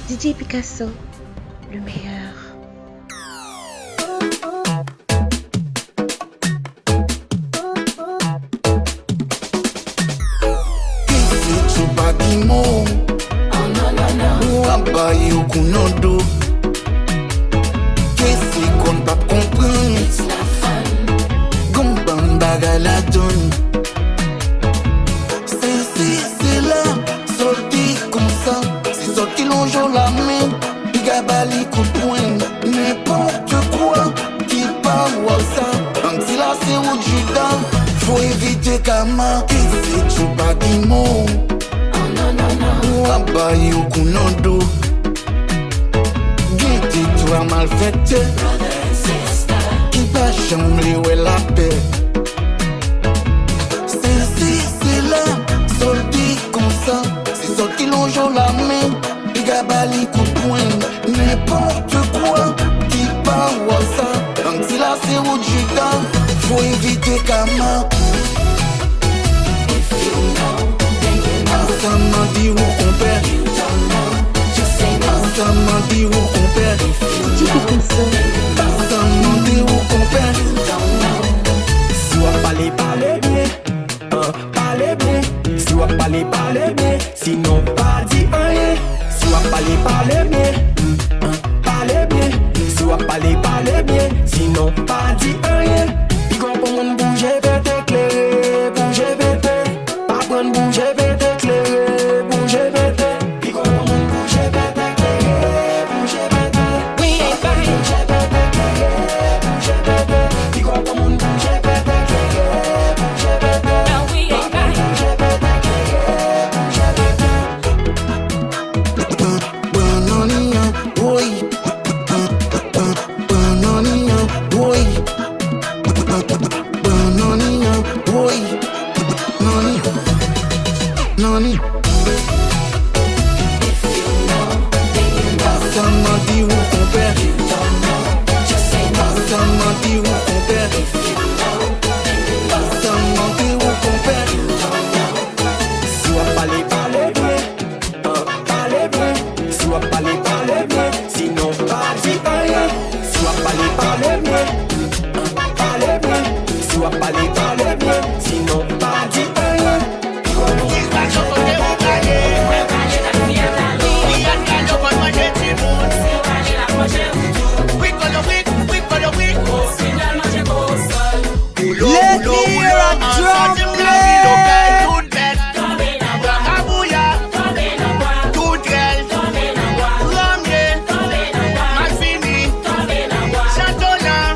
DJ Picasso, le meilleur. Kunodo, qu'est-ce qu'on pas comprendre? Gomban bagala donne. C'est là, sorti comme ça. C'est sorti longeant la main. Gabali coup de poing. N'importe quoi qui parle ça. Donc si là c'est où tu donnes, faut éviter Kama. Qu'est-ce que tu pas dit mot? Abaye au Kunodo. Toi mal fait, qui va chambler où est la paix? C'est là, sorti comme ça. C'est sorti longeant la main. Gabali coup de poing. N'importe quoi qui parle ça. Donc si là c'est où tu donnes, faut éviter Kama. Ça m'a dit où on perd. Ça m'a dit où on perd. Ça m'a dit où on perd. Si on parle bien, parlez bien. Si on parle bien, sinon pas dit rien. Si on parle bien, parlez bien. Si on parle bien, sinon pas dit rien. Puis quand on monde bouger, peut éclairer, bouger, peut pas prendre bouger, peut éclairer, bouger, peut. Puis quand on monde bouger, peut Chantona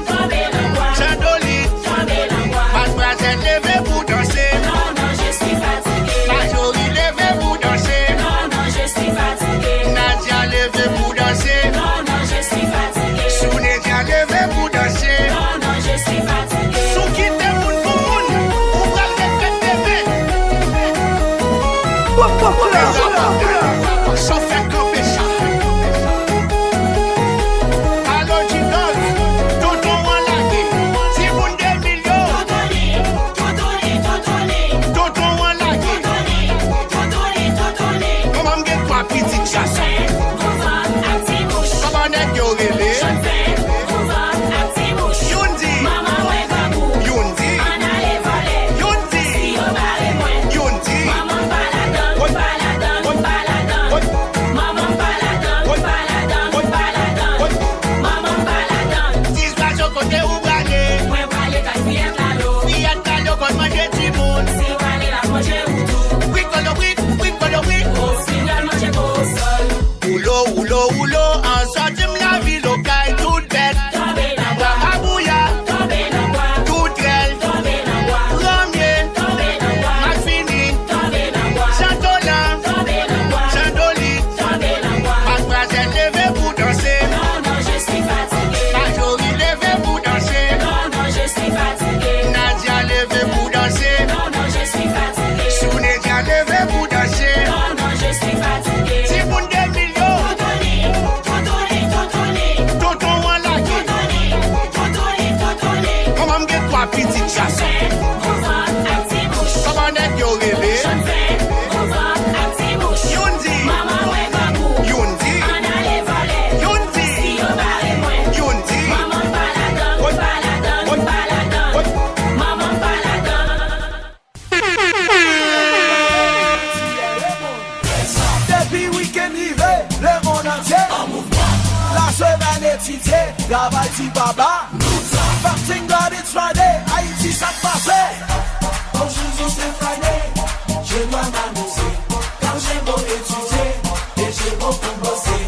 rivé, le monde entier en mouvement. La semaine étudiée, travail du baba. Thank God it's Friday, Haïti ça passe. Aujourd'hui c'est Friday, je dois m'amuser. Quand j'ai beau étudier, et j'ai beaucoup bossé.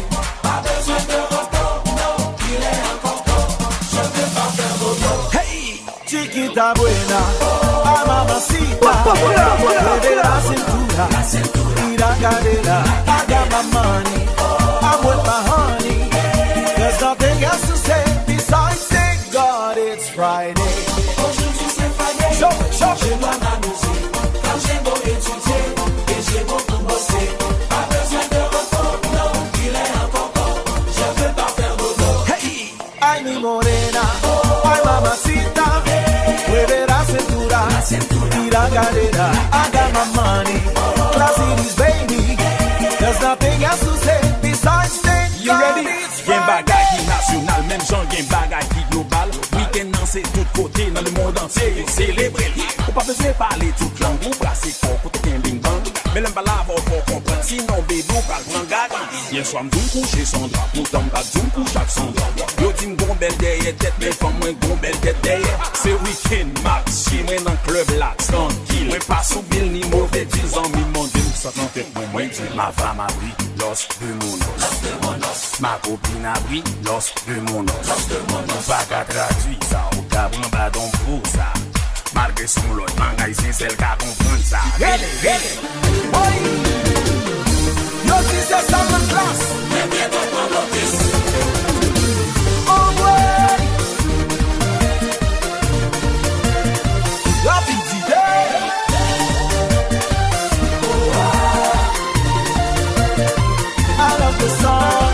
Pas besoin de repos, non, il est encore tôt. Je veux pas faire dodo. Hey, chiquita buena, a mamacita. Bebe la cintura, mira cadera. I got my money, I'm with my honey. There's nothing else to say besides thank God it's Friday. Aujourd'hui c'est Friday, je dois m'amuser. Quand j'ai beau étudier, et j'ai beaucoup bossé. Pas besoin de repos, non, il est encore tôt. Je veux pas faire dodo. Hey, ay mi morena, ay mamacita. Mueve la cintura, tira cadera. I got my money, class cities baby. There's nothing else to say besides thank God. You ready? Gen bagay ki nasyonal, menm jan gen bagay ki global. Weekend nan se tout kote nan le monde entier yo celebre li. Ou pa bezwe pale tout lang, ou brase kon kote ken bing bang. Men lem pa la vo for kompren, sinon bebe ou pral pran gari. Yen swa m'doun kouche Sandra, moutan m'bak doun kouche ak Sandra. Yo di m'gon bel deye tet, men fam mwen gon bel tet deye. Se weekend max, chi mwen nan club la, tranquille. Mwen pa sou bil ni mouve, 10 ans mi monde. Sa nan tet mwen di, ma femme abri, los de monos. Ma copine abri, los de monos. Ou pa ka traduit sa, ou ka bran badon pou sa. Malgré son lot, mangay se sel ka kompren sa. Boy, yo si se salman klas. Men bientôt pran l'office. Oh boy, rapidité. I love the song.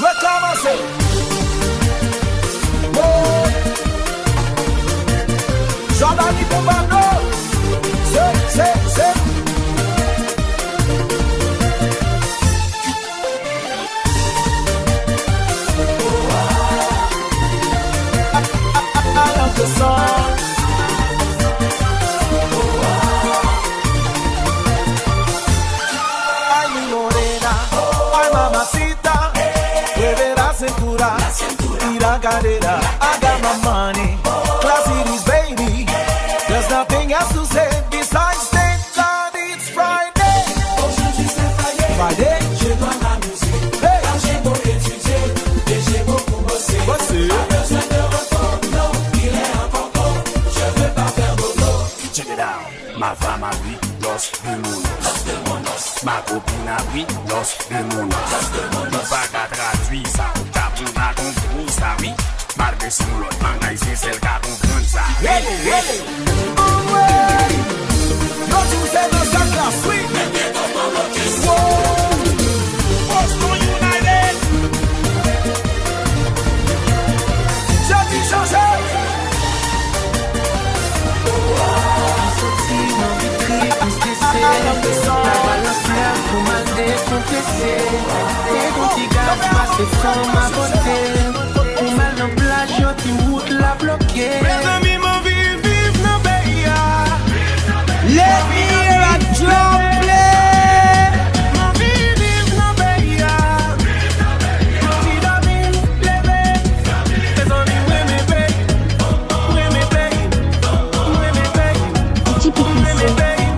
Recommencer. Jordan y Bombando. C'est. I love the song. Ay mi morena, ay mamacita. Mueve la cintura, tira cadera. I got my money, class cities baby. There's nothing else to say besides thank God it's Friday. Aujourd'hui c'est Friday, je dois m'amuser. Hey. Quand j'ai beau étudier, et j'ai beaucoup bossé. Pas besoin de repos, non, il est encore tôt. Je veux pas faire dodo. Check it out, ma femme abri, los de monos. Ma copine abri, los de monos. Ou pa ka traduit sa, ou ka bran badon pou sa, oui. Malgré son lot, mangay se sel ka kompren sa. Oh ouais, yo tout c'est dans sa classe, oui. Men bientôt pran l'office. Boston United. J'ai dit changer. I love the song. La balance là pour mal décompresser. Et ton petit gars passe sans ma beauté. Pour mal dans plage, yo ti route la bloquée. Mes amis m'en vive no pays. Let me hear a drum play. M'en vive no pays. M'en vive levé. Mes amis ouais mes pays. Ouais mes pays. Ouais mes pays. Typiquement. Ouais mes pays.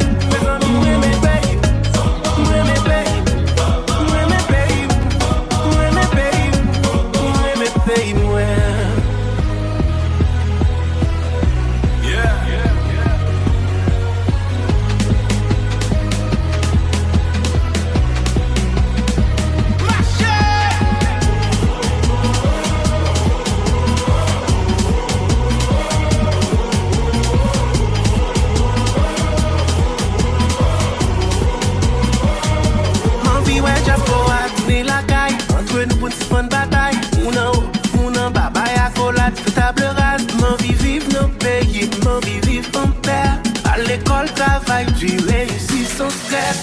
Travail, tu réussis sans stress.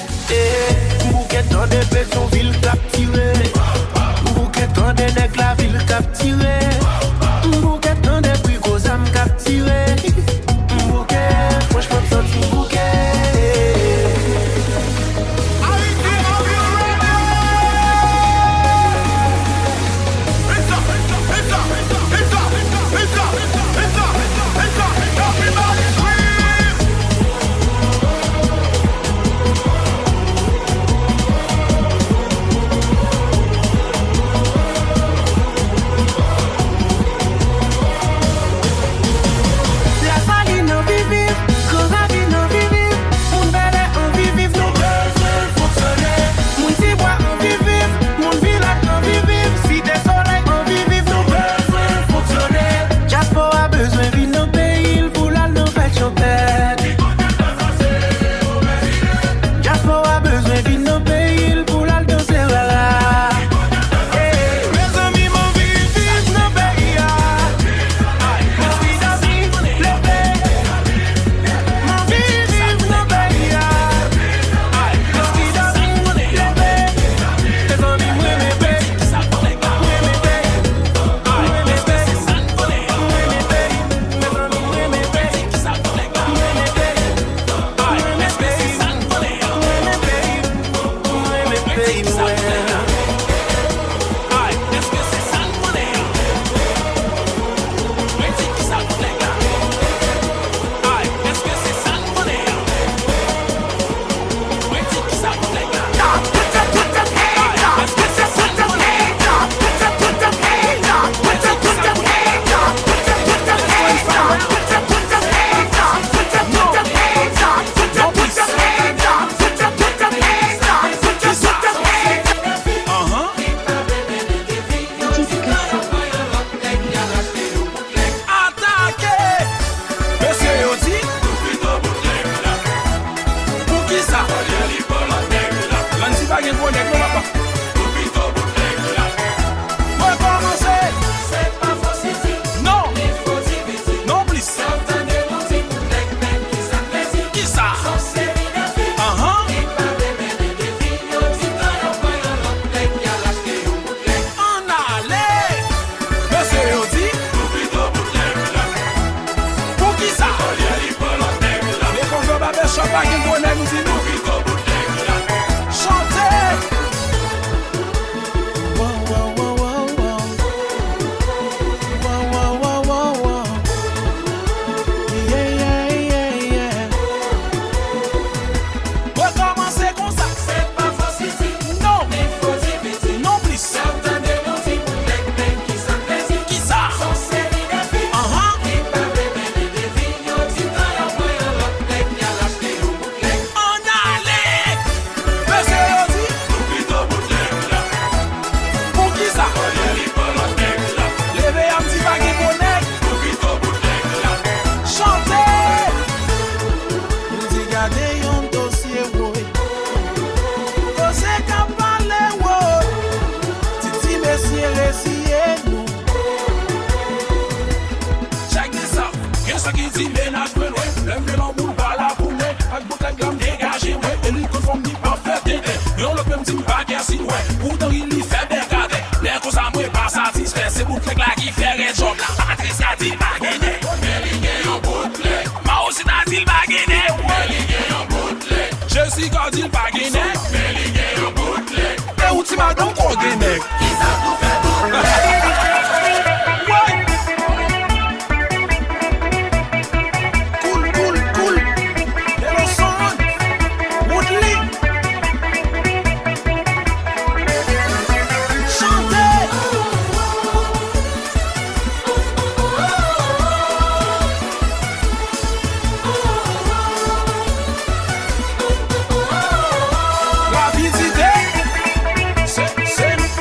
Bouquet dans des personnes, ville capturée. Bouquet dans des nègres, la ville capturée. Bouquet dans des plus gros âmes capturées. Bouquet, franchement, senti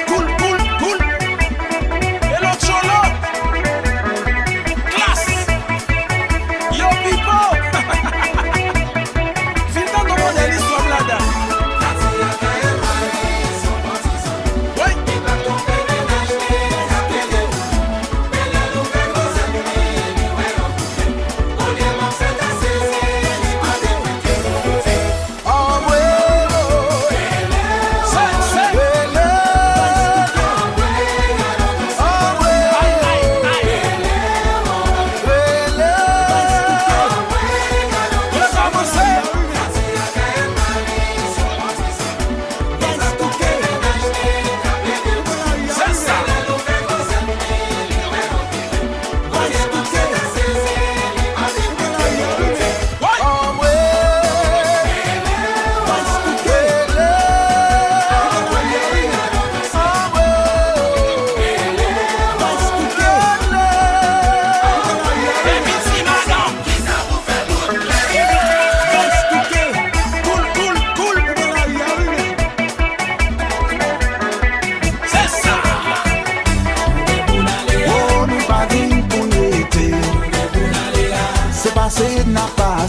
Cool, cool.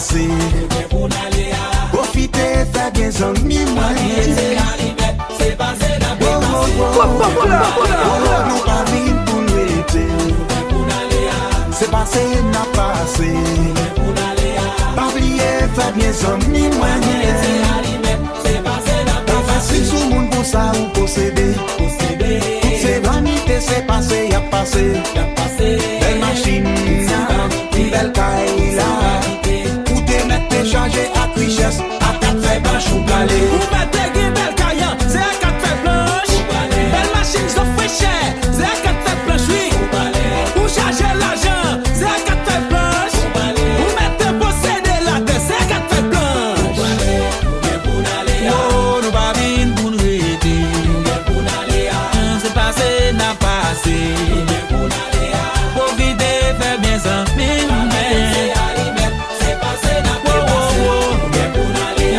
passé. Profiter, faire bien amis, moi. C'est passé la Nous pas vivre pour nous aider. C'est passé, n'a passé. Pas oublier, faire bien amis, moi. Pas facile sous le monde pour ça ou posséder. Toutes ces vanités, c'est passé, y a passé. Belle machine, une belle caille là. Pour te mettre tes chargés à richesse, à quatre feuilles blanches ou galé. Ou mettez une belle caillon, c'est à quatre feuilles blanches. Belle machine, ça fait cher, c'est à quatre feuilles blanches, oui. Ou charger l'argent, c'est à quatre feuilles blanches. Ou mettez posséder la tête, c'est à quatre feuilles blanches. Oh, nous pas vine pour nous aider. C'est passé, n'a passé. Pour vider, faire bien ça, c'est passé, n'a passé.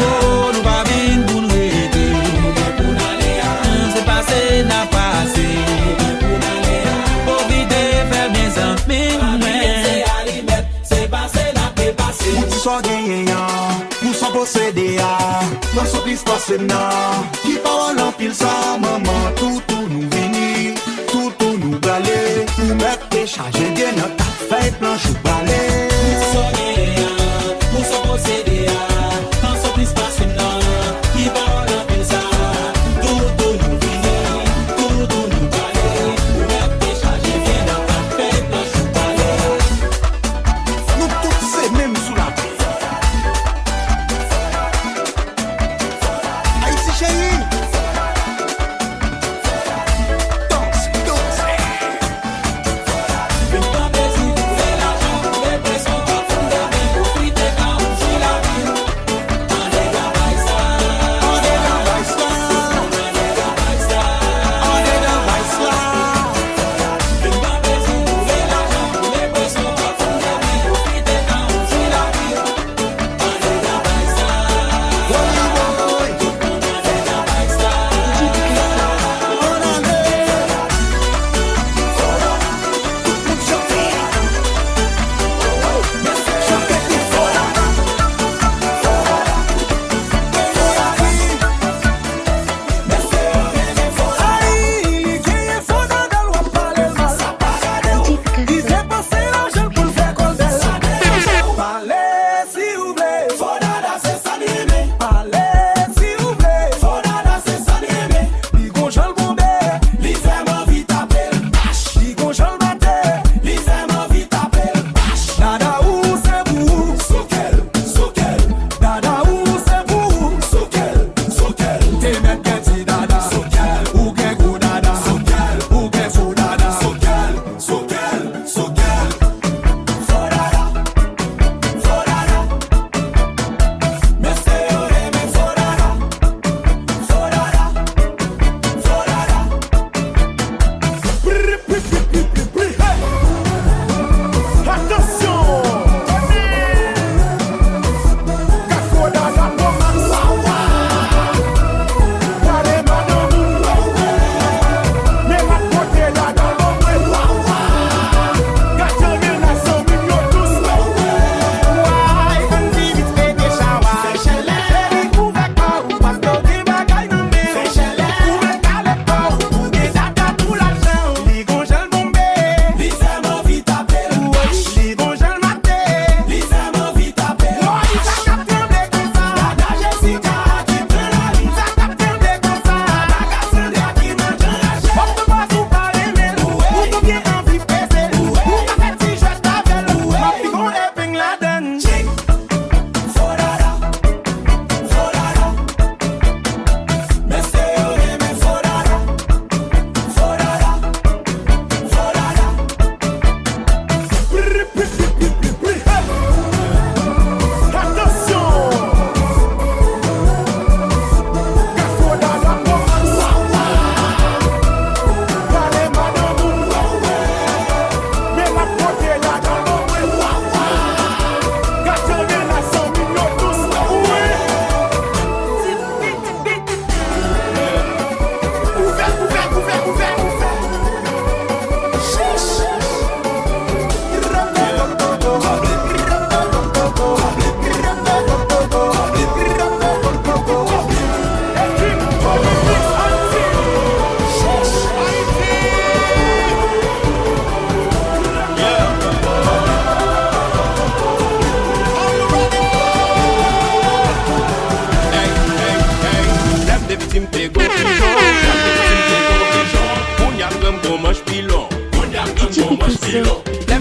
Oh, nous pas vine pour nous aider. C'est passé, n'a passé. Pour vider, faire bien ça, c'est passé, n'a passé. Pour soit gagné, pour soit possédé, dans ce qui se passe maintenant. Qui parle en pile ça, maman, tout nous vini, tout nous galé. Pour mettre tes chargés bien dans ta fête blanche ou balai. Nous tous c'est même sous la terre. Haïti chérie. Danse. Une pas baiser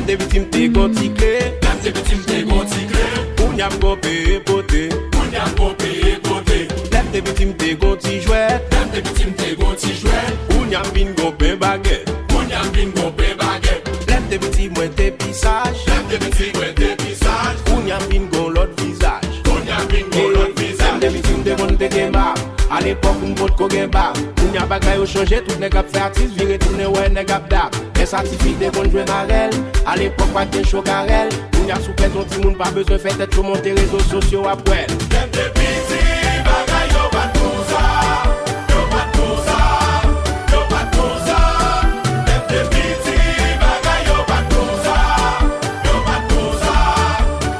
des victimes t'es gonticlé. Même des victimes t'es gonticlé. Ou n'y a pas payé poté. Ou n'y a pas payé poté. Même des victimes t'es gonti-jouet. Même des victimes t'es gonti-jouet. Ou n'y a bin gopé baguette. Ou n'y a bin gopé baguette. Même des victimes moi t'es pissage. Même des victimes moi t'es pissage. Ou n'y a bin gon l'autre visage. Ou n'y a bin gon l'autre visage. Même des victimes t'es gon t'es gemba. À l'époque, on vote qu'on gagne pas. On y a pas qu'à changer, tout n'est qu'à faire artiste, virer tout n'est ouais, n'est qu'à d'ab. Les certifiés des bons joueurs marelles. À l'époque, pas de chaud carrel. On y a sous pression, tout le monde pas besoin de faire tête sur monter réseaux sociaux après. Même des petits bagailles, yo pas tout ça. Yo pas tout ça. Yo pas tout ça. Même des petits bagailles, yo pas tout ça. Yo pas tout ça.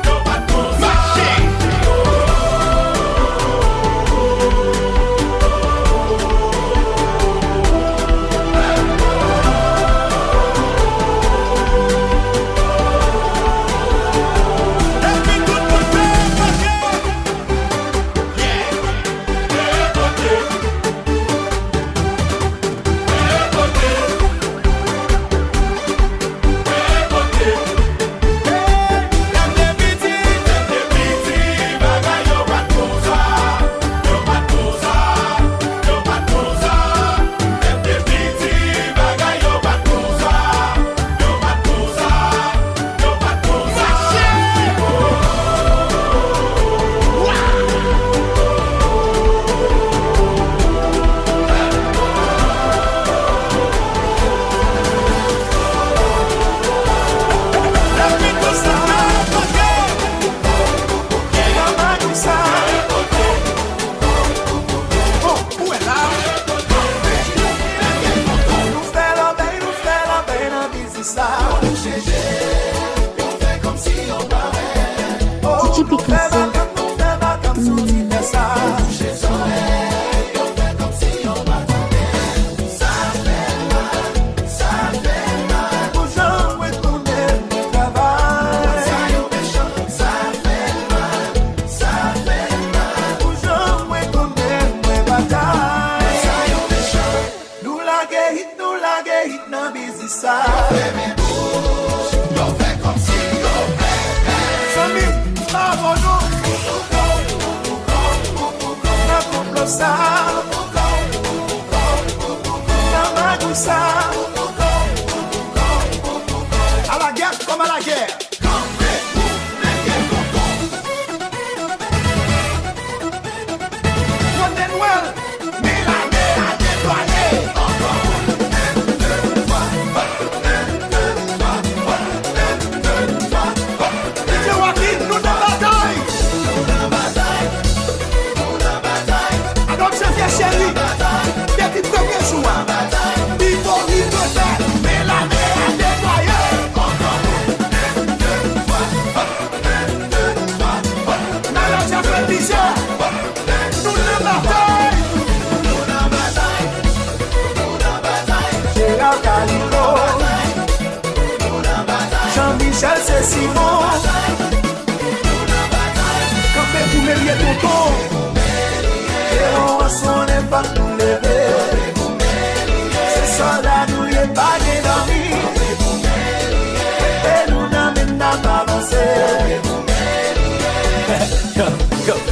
Yo pas tout ça. Jean-Michel, c'est Simon. Campé pour mêler tonton. Et on va sonner pas nous lever. Ces soldats nous les pas dormi. Et nous n'amènent pas avancer.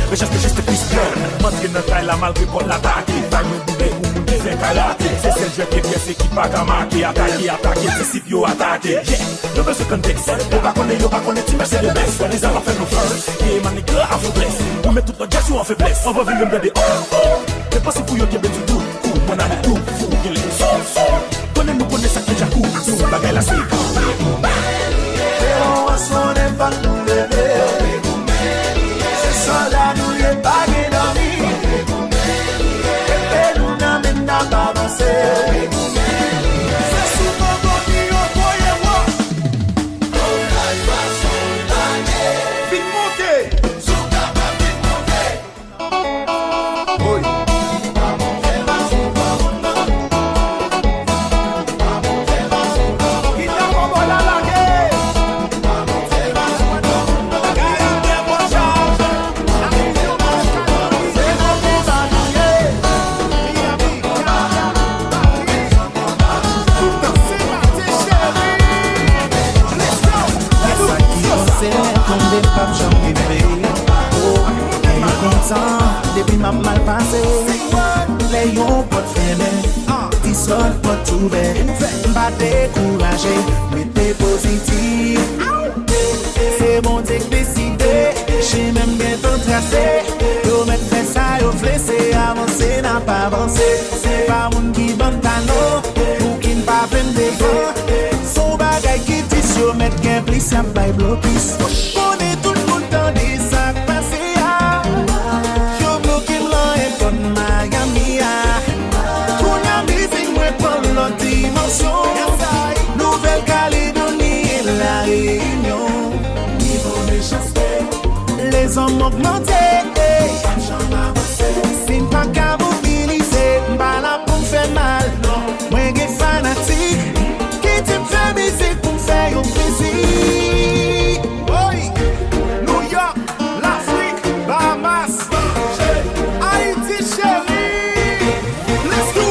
Mais juste plus plein. Montre notre taille la malgré pour l'attaquer. Taille me boulé ou moun qui fait karaté. C'est celle je qui pièce qui pas qu'à marquer. Attaquer, disciple yo attaquer. Yeah, le besoin contexte. Yo pas connaît, tu c'est le best. When les enfants fait nos first. Et manique à faiblesse. On met tout le jazz en faiblesse. On va vivre le de c'est pas si pour yo qui ben tout. Cool, mon ami tout. Fou, il est son. Connais-nous, connais ça qui est jacou. Nous, bagaille la suite. Et on va sonner pas nous lever. Soldats nous les bagues dormi. Et nous n'amènent pas avancer. C'est souvent bon qui envoie. Vite monter. Vite monter. Oui. Let's go! depuis ma mal passé. Les yon pas de fermer, t'y sol pas de trouver. Pas découragé, mais t'es positif. C'est bon t'es décidé, j'ai même bientôt tracé. Yo met fait ça, yo flessé, avancer n'a pas avancé. C'est pas moun qui bonne tano, ou qui n'pas peine devant. Son bagay qui dit yo met qu'un plis y'a pas blocus. On est tout le monde dans des sacs passés. Yo bloqué l'an et ton Miami. Qu'on y a mis moi pour l'autre dimension. Nouvelle-Calédonie et la Réunion. Les hommes augmentés, c'est pas qu'à mobiliser, pas là pour me faire mal. Moi, je suis fanatique, qui t'aime faire musique pour me faire plaisir. Oui, New York, l'Afrique, Bahamas, Haïti, chérie, let's do it.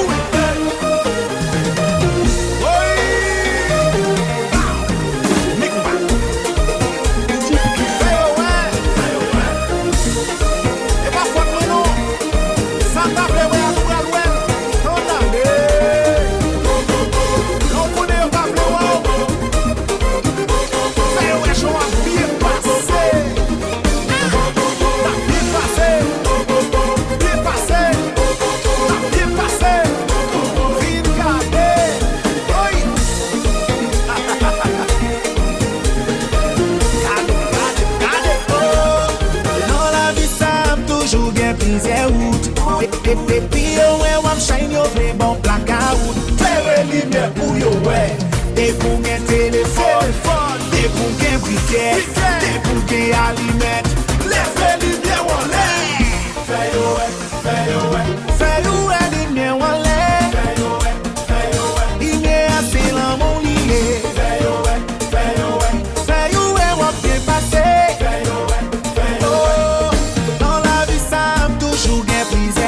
Oui, et puis ouais, I'm shine your play bon blackout. Fais lumière pour yo ouais. Des pour un téléphone, des pour un briquet, des pour un allumette. Lève lumière on l'air. Fais yo ouais, fais yo ouais lumière on l'air. Fais yo ouais, lumière c'est l'amour lié. Fais yo ouais, on bien passé. Fais yo ouais, dans la vie ça toujours gain prise.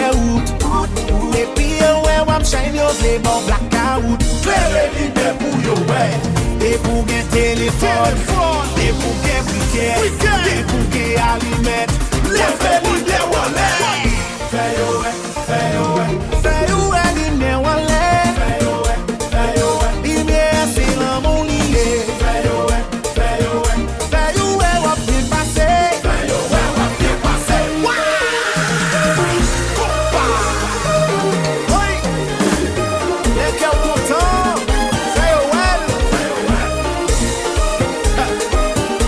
Et puis ouais, I'm shine your play bon blackout. Claire lumière pour yo ouais. Et pour un téléphone, et pour un briquet, et pour un allumette. Lève lumière on l'air. Fais yo ouais, lumière on l'air. Fais yo ouais, lumière c'est l'amour lié. Fais yo ouais, on bien passé. Fais yo ouais, on bien passé.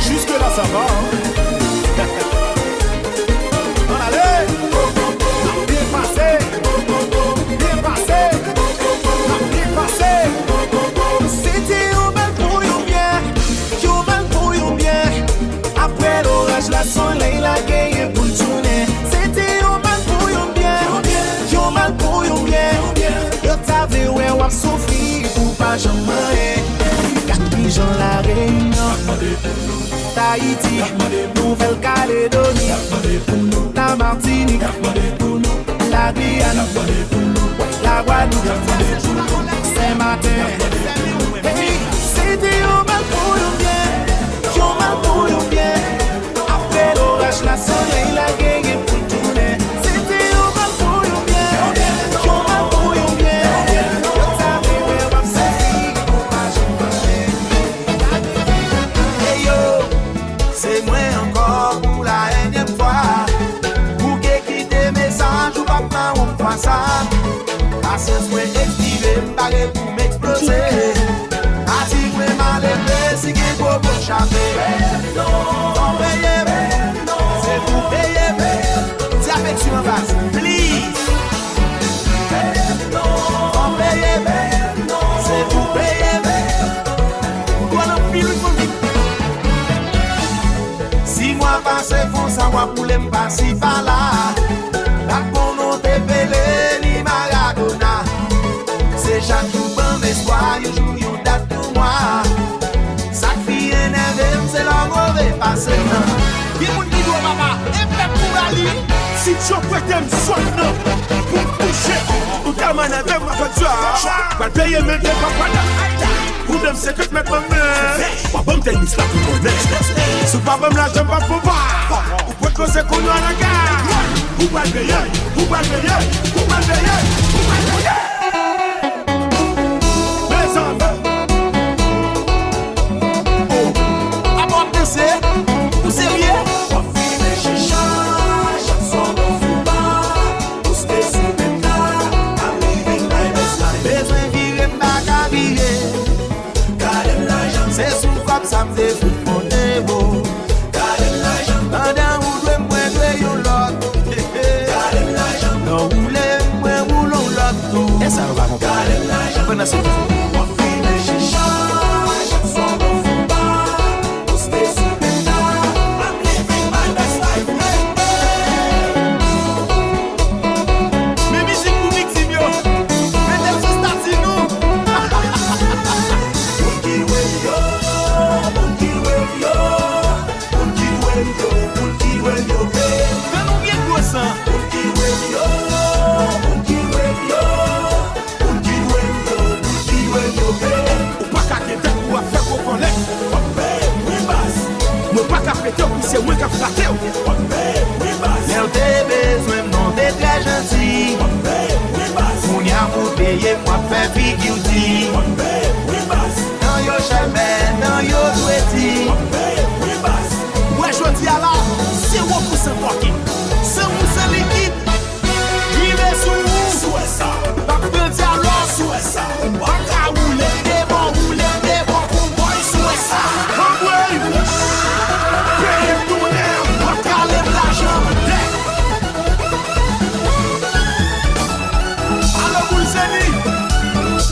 Jusque là ça va. On allait. Bien passé. C'était au mal pour yon bien. Après l'orage la soleil la gueule pour tourner. C'était au mal pour yon bien. Yo t'avais ouais wap souffrir pour pas jamais. Quatre gens la Réunion, Tahiti, Nouvelle-Calédonie, la Martinique, la Guyane, la Guadeloupe, Saint-Martin. Hey, c'était au mal pour yon bien. Après l'orage la soleil la gueule pour tourner. C'était au mal pour yon bien. C'est moi encore pour la énième fois. Pour quitter message ou papa on fait ça. Parce que moi activé m'barrer pour m'exploser. Asi moi mal élevé si qu'il faut pour chaper. On paye, c'est pour payer. C'est affection en face, please. On paye, c'est pour payer. Quoi non plus pour lui. Si moi passe font ça moi pour les passer par là. La bon te pelé ni Maradona. C'est chaque jour bon espoir, un jour une date pour moi. Ça fille énervé, c'est la mauvais passé. Qui moun qui doit papa, et fait pour Ali. Si tu prêtes me soigner pour toucher. Ou ta main avec ma voiture. Pas payer mes deux papa. Problem c'est que mettre ma main. Pas bon t'es mis là pour mon nez. Si pas bon là j'aime pas pouvoir. Ou quoi que c'est qu'on a la gare. ou pas veiller, ou pas veiller, ou pas veiller, ou pas veiller. Mes enfants, oh, à moi penser, vous sérieux? On finit chicha, chaque soir on fume pas, pour se sur le tas, I'm living my best life. Besoin de vivre, pas qu'à vivre. C'est sous comme ça me défoule mon évo. Gardez l'argent. Pendant où je me yon lot. Gardez l'argent. Non, où les moi roulons lot tout. Et ça va mon gars. Gardez l'argent. Pendant ce temps. On finit chicha. Chaque soir on fume pas. On se met sur le tas. I'm living my best life. Mes musiques pour victime yo. Mettez ce stade si nous. C'est moi qui a frappé. Mais on a besoin de non d'être très gentil. On y a pour payer, moi faire figure. Dans yo jamais, dans yo souhaiti. Ouais, je dis alors, c'est 0% fucking. 100% liquide. Vive sous ça. Pas de dialogue sous ça. Pas qu'à rouler des bons pour moi sous ça.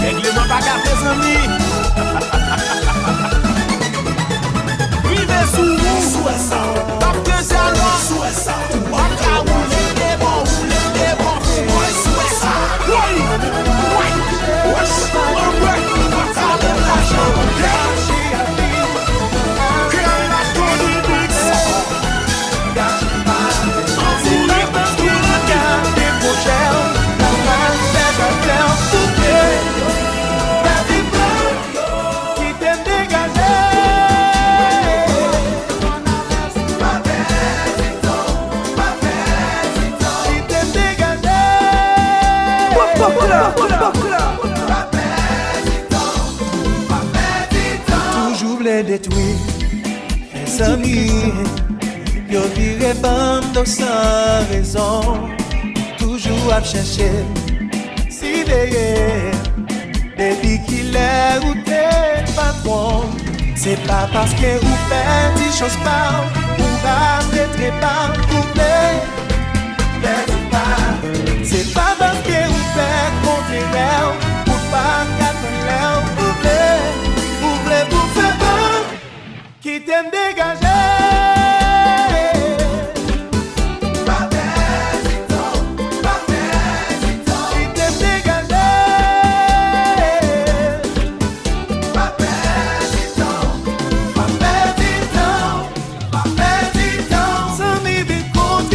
Règlement bagarre tes amis. Vivez sous ça. Tape que c'est alors sous ça. On va rouler des bons pour moi sous ça. Oui. On va parler de l'argent. Toujours les détruire, les amis, yo viré bande sans raison. Toujours à chercher, si derrière, depuis qu'il est ou t'es patron. C'est pas parce que vous faites des choses pas, vous restez très pas, vous c'est pas parce que vous faites contraire, vous pas qu'attendre l'air, vous faire peur, qui t'aime dégager. Some even cold,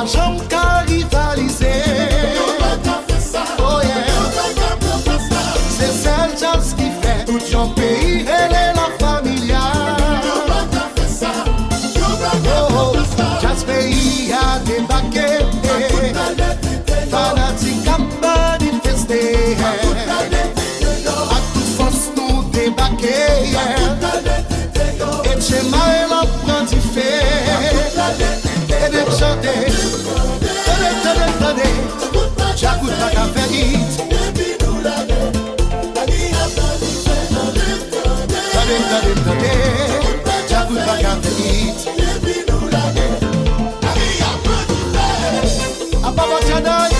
jambe qu'à rivaliser. Oh yeah. C'est celle chance qui fait tout ton pays, elle est la familiale. Oh, Jazz pays a débarqué, fanatique a manifesté. A toute force nous débarquer. Et chez moi elle apprend du fait. Et de chanter, j'acoute pas qu'à faire hit. J'acoute pas qu'à faire hit. A Papa Jadai.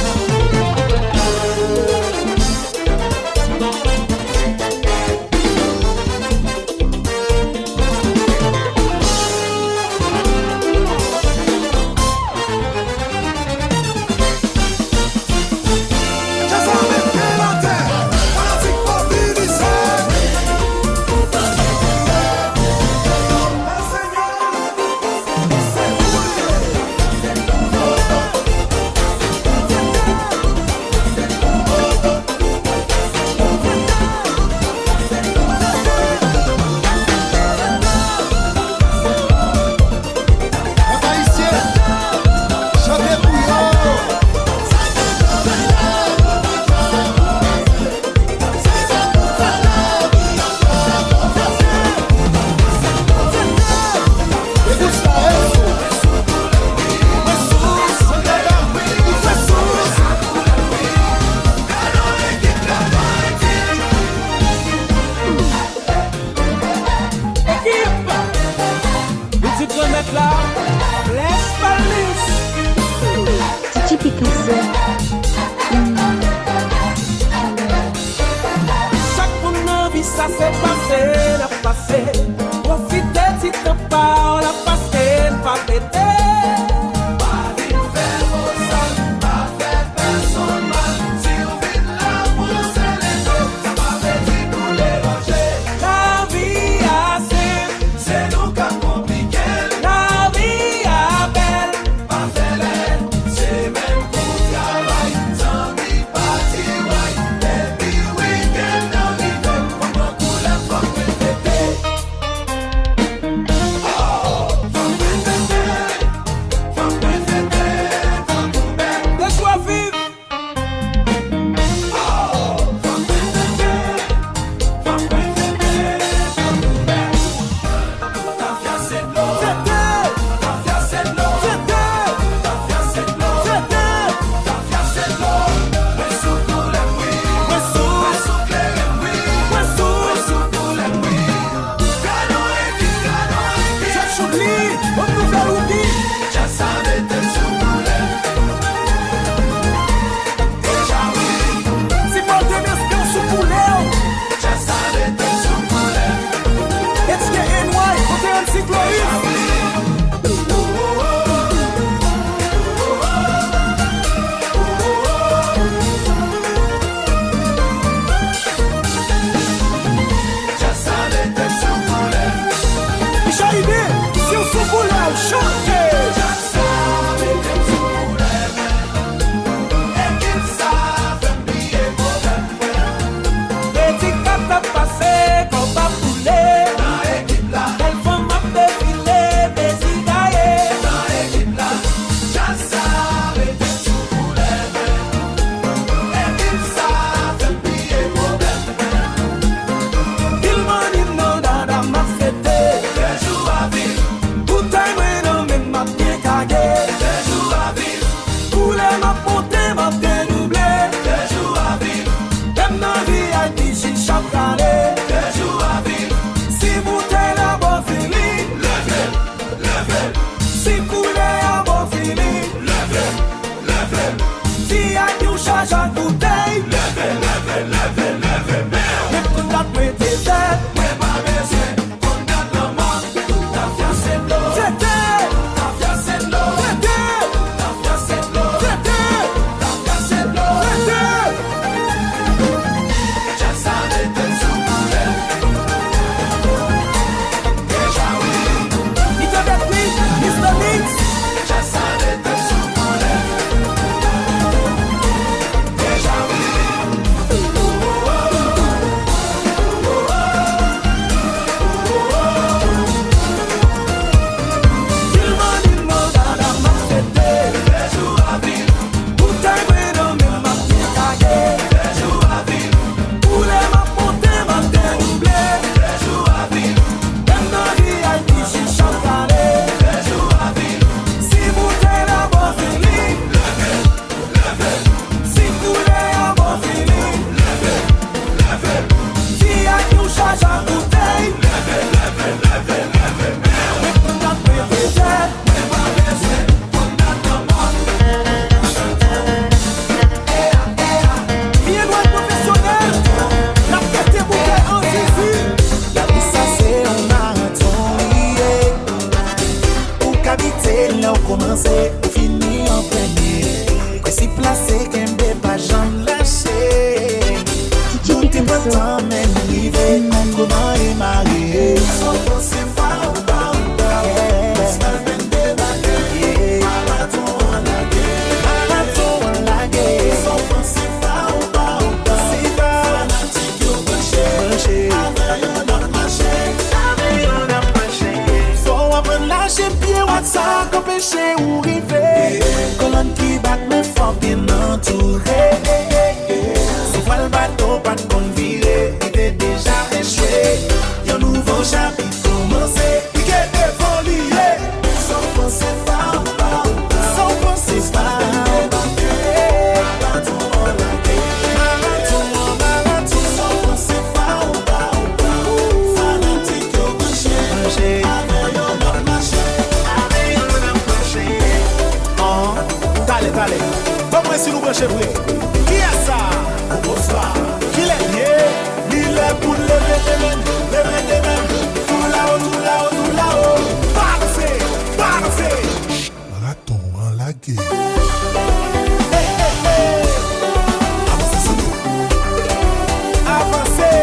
pas ça qu'empêcher ou river. Colonne qui bat mais fort bien entouré. Si voit le bateau pas de bonne virée, il est déjà échoué. Y'a nouveau chapitre commencé, il est défolié. Sans penser pas, sans penser pas. Allez, vamos esse no branche vrai. Qui est ça? Bonsoir. Qui est lié? Il est pour lever des mains. Tout là-haut, tout là-haut, tout là-haut. Balancez, balancez. Raton en la guerre. Avancez sur nous. Avancez.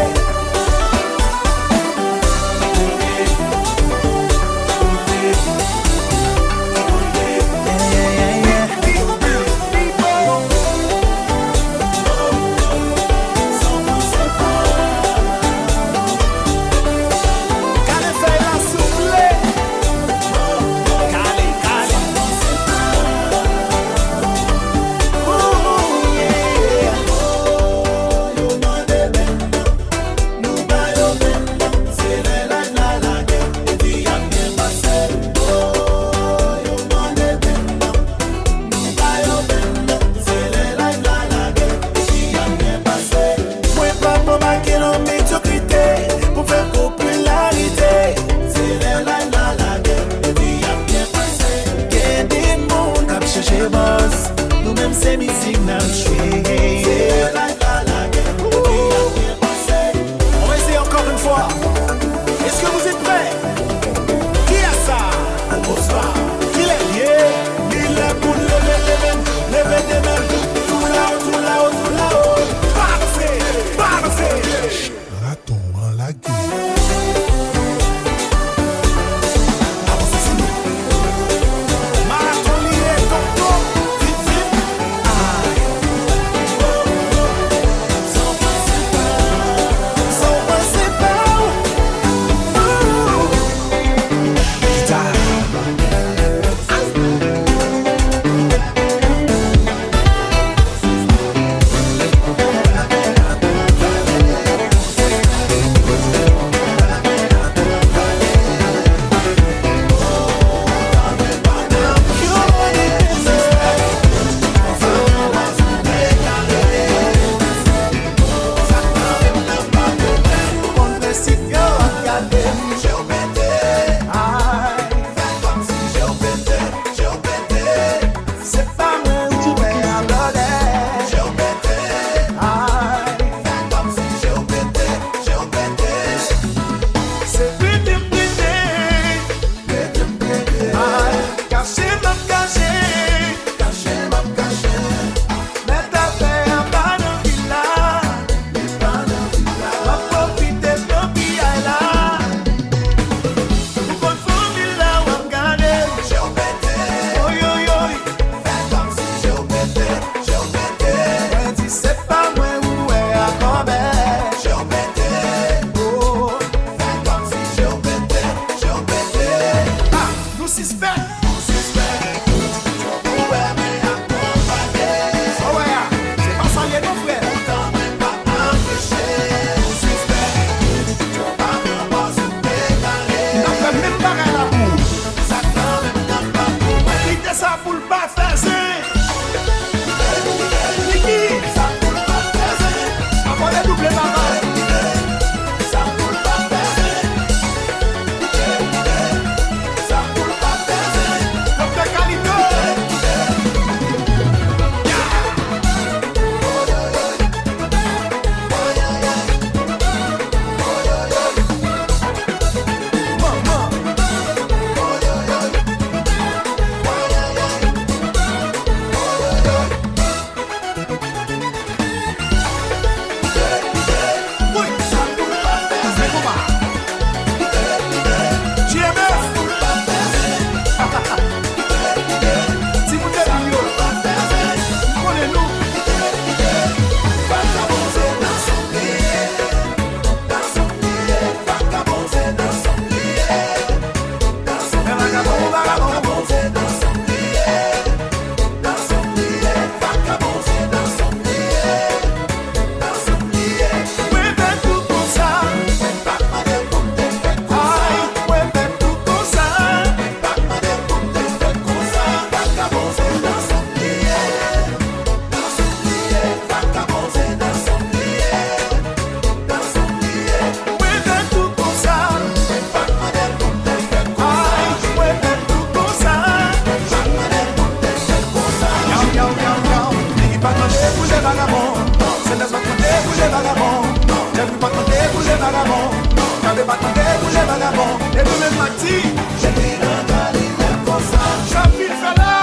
vagabond. Et nous-mêmes, Mati, j'ai dit dans Galilée comme ça. Jean-Philippe Fela.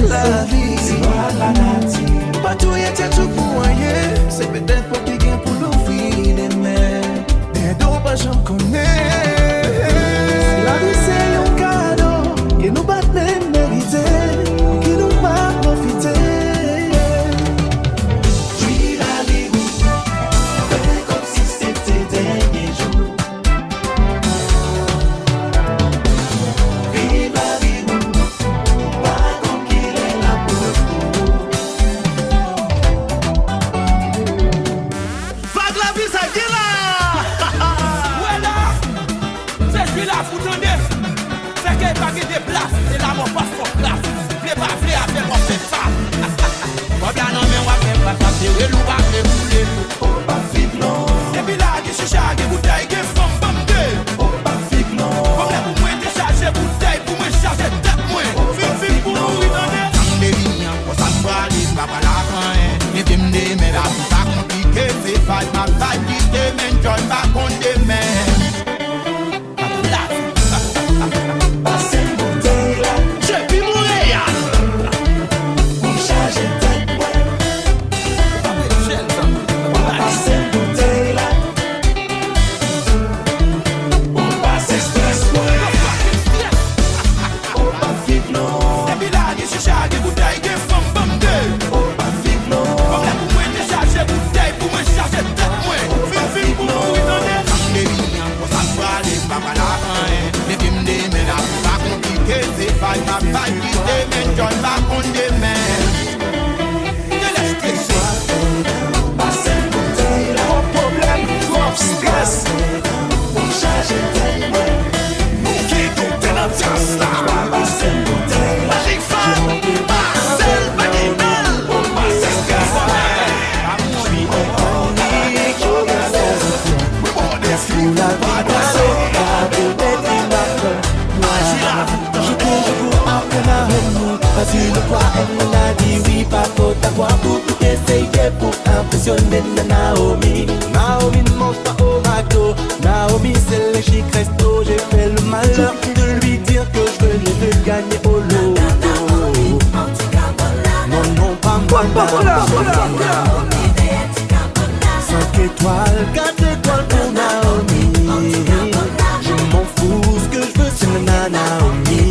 La vie, pas tout était tout pour moyen. C'est peut-être pour quelqu'un pour l'ouvrir des mains. Mais d'autres pas j'en connais. La vie c'est un cadeau que nous pas même mériter, qui nous pas profiter. Vis la vie, fais comme si c'était dernier jour. Vive la vie. Fight my life, this game and join back on the man. Passez une bouteille là, je vis Montréal. On charge tête, ouais. Passez une bouteille là. On passe stress, ouais. On va vivre non. Et puis là, je suis chargé bouteille de femme, bam de. On va vivre non. Problème pour moi, je charge bouteille pour moi charger tête, ouais. Film pour moi, oui, non, non. Fight my fight, this day men join back on the man. Passez une bouteille là. Trop problème, trop stress. On charge tête, ouais. Nous qui tout est dans tiens là. Passez une bouteille là. Magic fan, Marcel Baguinel. On passe stress, ouais. Je suis iconique, je regarde les autres. We want this feel like we passe. Tu le crois, elle m'a dit oui, pas faute d'avoir beaucoup essayé pour impressionner Naomi. Naomi ne mange pas au McDo. Naomi c'est le chic resto. J'ai fait le malheur de lui dire que je venais de gagner au lot. Non, non, pas moi, 5 étoiles, 4 étoiles pour Naomi. Je m'en fous, ce que je veux c'est le Naomi.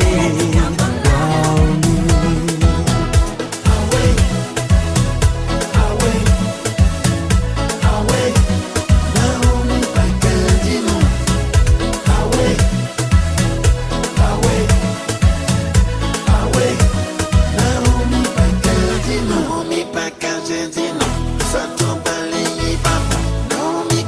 Naomi, pas qu'Argentine, ça tombe à l'igny, papa. Naomi,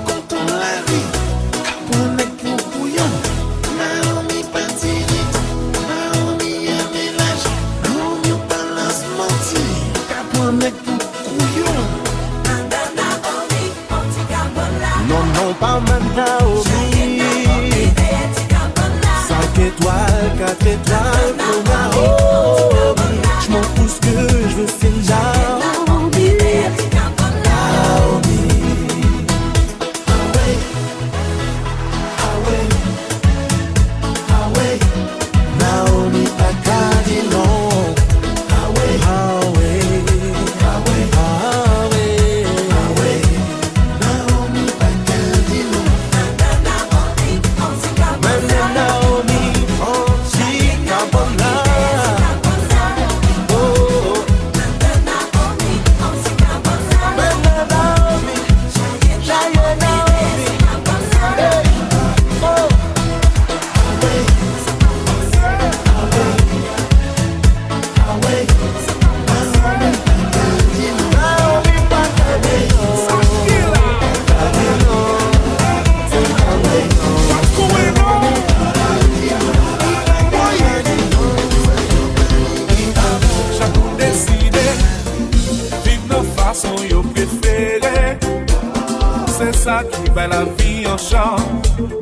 ça qui va la vie en chant.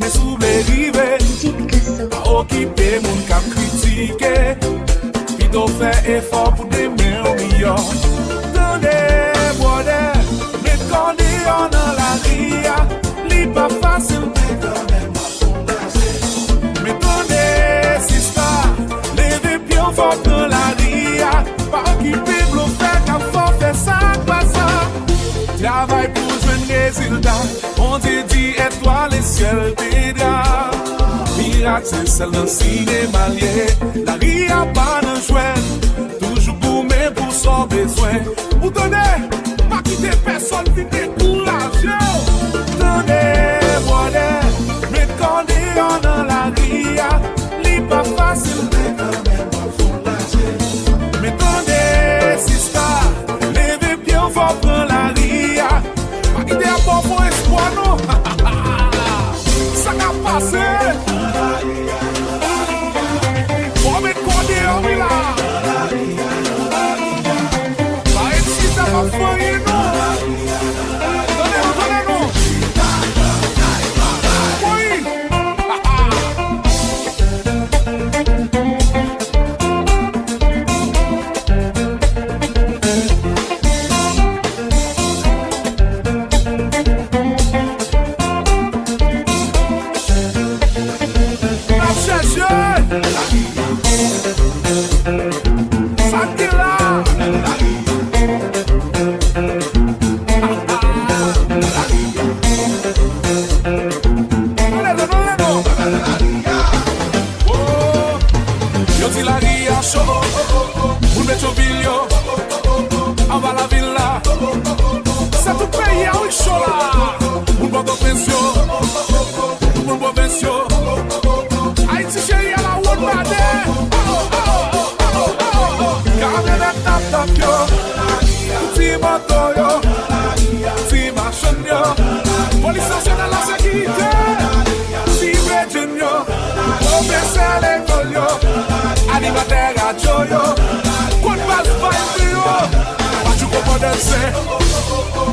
Mais sous les rivets, pas occupé mon cap critiqué. Plutôt fait effort pour des meilleurs millions. Tenez, bonheur, mais quand on dans la ria, li pas facile, mais quand même pas fondacé. Mais tenez, si ça, levez pied fort dans la ria, pas occupé, bleu fait qu'à fort faire ça, pas ça. Travail pour jouer résultat, on te dit étoile et ciel pédra. Miracle c'est celle d'un cinéma lié, la ria pas de joindre, toujours gourmet pour son besoin. Vous donnez, pas quitter personne, vite décourager. Donnez, voilà, mais quand on dans la ria, li pas facile, mais quand même pas fondacé. Mais donnez, si ça, levez bien fort prendre la ria, pas quitter à bon pour espoir, non. Ça n'a passé. On met condé en oui là. Pas être si ça va foyer non. Donnez-nous. Oui.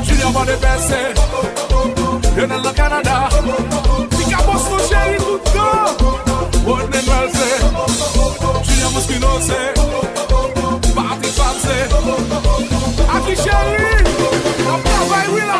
Junior va de baisser, je dans le Canada, Tika boss mon chéri tout le temps. On est malsé, Junior Moschino c'est, parti falsé. Aki chéri, on travaille oui là.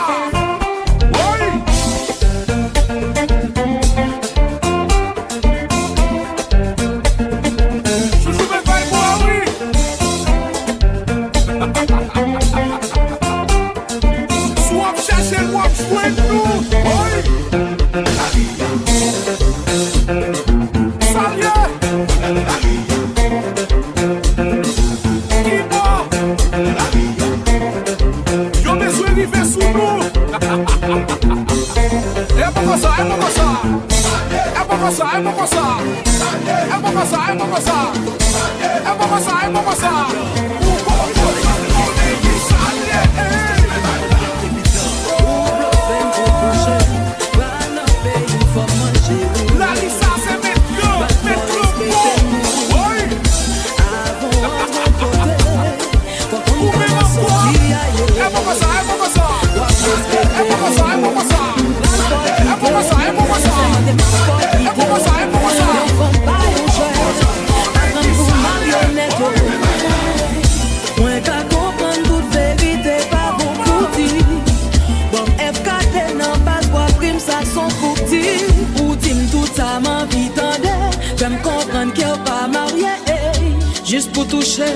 Juste pour toucher,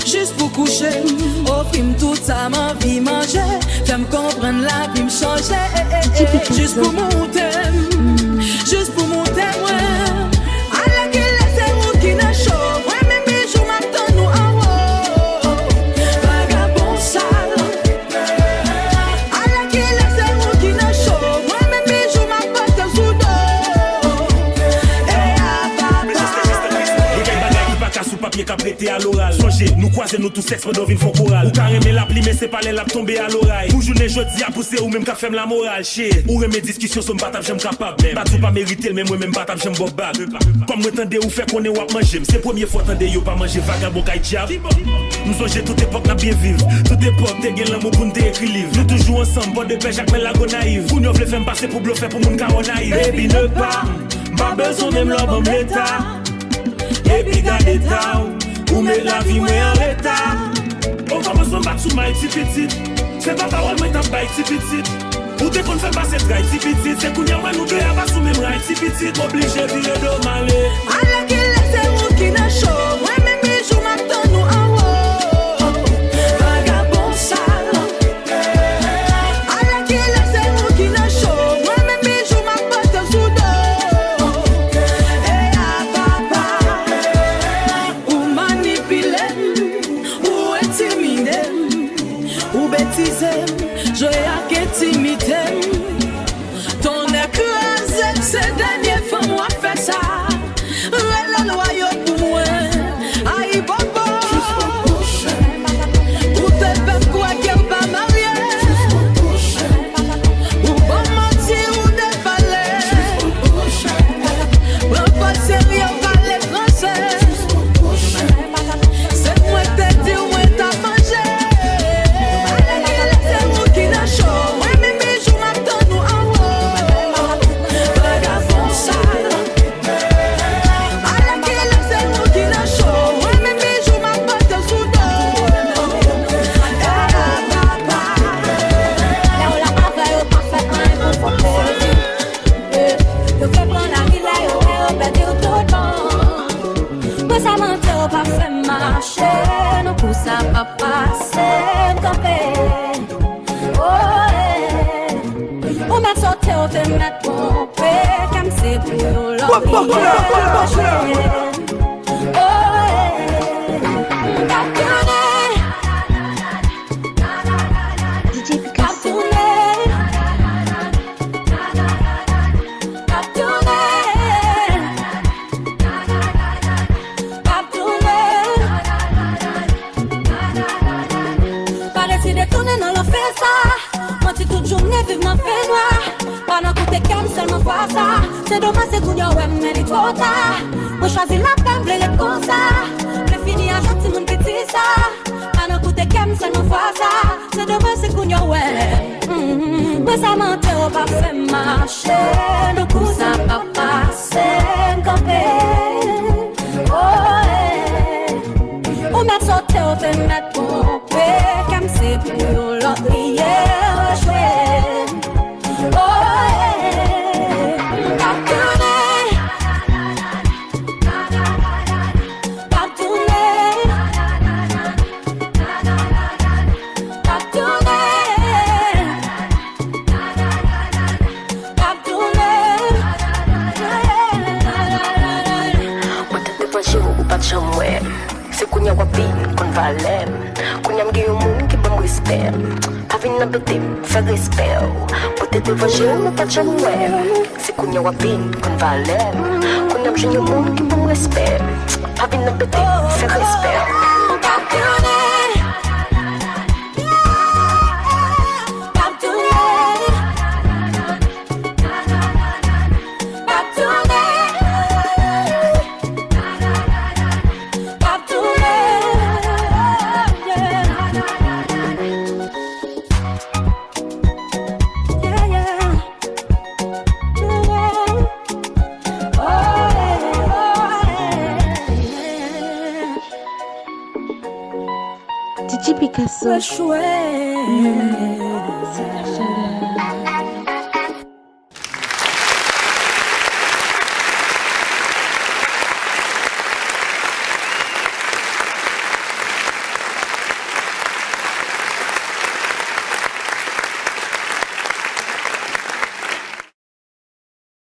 juste pour coucher, au film tout ça m'a vie manger, fais-moi comprendre la vie me changer, juste pour monter, ouais. À la gueule, c'est vous qui n'a chaud, ouais, mais mes jours m'attendent nous en haut, vagabond sale. À la gueule, c'est vous qui n'a chaud, ouais, mais mes jours m'attendent sous dos, et à papa. Sous papier qu'a prêté à l'oral. marché, nous croiser nous tous sexe pendant une fois chorale. Ou carrément la pli mais c'est pas les lap tomber à l'oreille. Pour journée jeudi à pousser ou même qu'à faire la morale chez. Ou mes discussions sont batable j'aime capable même. Pas tout pas mériter mais moi même batable j'aime bob bag. Comme moi tendez ou faire qu'on est wap manger, c'est première fois tendez yo pas manger vagabond kay diable. Nous songe toute époque n'a bien vivre. Toute époque t'es gen l'amour pour t'écrire livre. Nous toujours ensemble bon de paix Jacques mais la go naïve. Pour nous faire passer pour bluffer pour moun ka naïve. Baby ne pas besoin même l'homme l'état. Et puis garder ta ou met la vie moi en l'état. On commence à battre sous ma petit petit. C'est pas parole moi t'as bail petit petit. Ou t'es qu'on fait passer trail petit petit. C'est qu'on y a moi nous deux à pas sous même rail petit petit. Obligé de virer de malé. Alla qui laisse ou qui n'a chaud. Moi même bijou m'attend nous en haut. Vagabond sale. Alla qui laisse ou qui n'a chaud. Moi même bijou m'attend sous dos. Et à papa. Ou manipuler. Ou intimider. Ou bêtiser. Je y a que timide. Ton écrasé, c'est dernier fois moi fait ça. La loyau pour moi. Aïe bobo. Ou te fait quoi qu'elle pas mariée. Ou bon mentir ou dévaler. Prends pas sérieux parler français. C'est moi te dire moi t'as mangé. C'est moi qui n'a chaud. Ouais mais bijou m'attend nous en haut. Vagabond sale. Alla qui laisse moi qui n'a chaud. Ouais mais bijou m'attend sous dos. Là où la papa est parfaitement inconfortable. Je fais prendre la vie là, yo, et perdre tout le temps. Moi ça mentait, pas fait marcher. Non, pour ça, pas passer, camper. Oh, on m'a sauté, on fait mettre tromper. Comme c'est plus long, DJ Picasso. Vive dans fait noir, pendant que t'es calme seulement voir ça. C'est dommage c'est qu'on y a ouais mais il est trop tard. Moi choisis la peine les comme ça. Le fini à gentil mon petit ça. Pendant que t'es calme seulement voir ça. C'est dommage c'est qu'on y a ouais. Moi ça mentait au pas fait marcher. Le coup ça pas passer camper. Oh on m'a sauté au fait mettre tromper. Comme c'est plus long hier jouer. C'est qu'on y a wapin, qu'on va l'aime. Qu'on y a m'gay au monde qui bon respect. Pas venir bêter, faire respect. Peut-être voyager, mais pas de jamais. C'est qu'on y a wapin, qu'on va l'aime. Qu'on y a m'gay au monde qui bon respect. Pas venir bêter, faire respect. DJ Picasso. Chouette. C'est la chaleur.